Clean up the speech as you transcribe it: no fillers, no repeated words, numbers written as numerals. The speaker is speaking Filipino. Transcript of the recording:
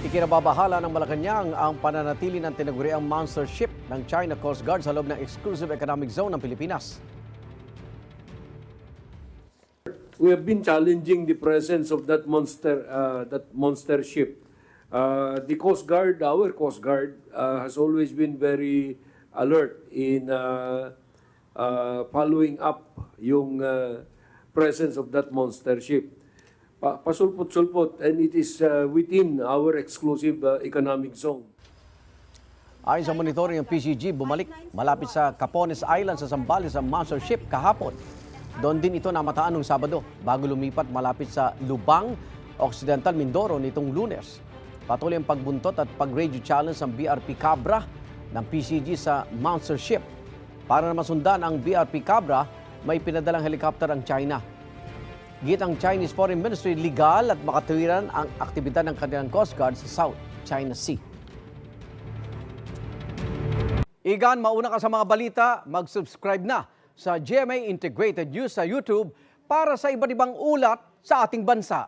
Ikinababahala ng Malacanang ang pananatili ng tinaguriang monster ship ng China Coast Guard sa loob ng Exclusive Economic Zone ng Pilipinas. We have been challenging the presence of that monster ship. The Coast Guard, our Coast Guard, has always been very alert in following up yung presence of that monster ship. Pasulpot-sulpot, and it is within our exclusive economic zone. Ayon sa monitoring ng PCG, bumalik malapit sa Capones Island sa Zambales ang monster ship kahapon. Doon din ito namataan noong Sabado bago lumipat malapit sa Lubang, Occidental Mindoro nitong Lunes. Patuloy ang pagbuntot at pag-radio challenge ng BRP Cabra ng PCG sa monster ship. Para na masundan ang BRP Cabra, may pinadalang helicopter ang China. Git ang Chinese Foreign Ministry legal at makatuwiran ang aktibidad ng kanilang Coast Guard sa South China Sea. Igan, mauna ka sa mga balita, mag-subscribe na sa GMA Integrated News sa YouTube para sa iba't ibang ulat sa ating bansa.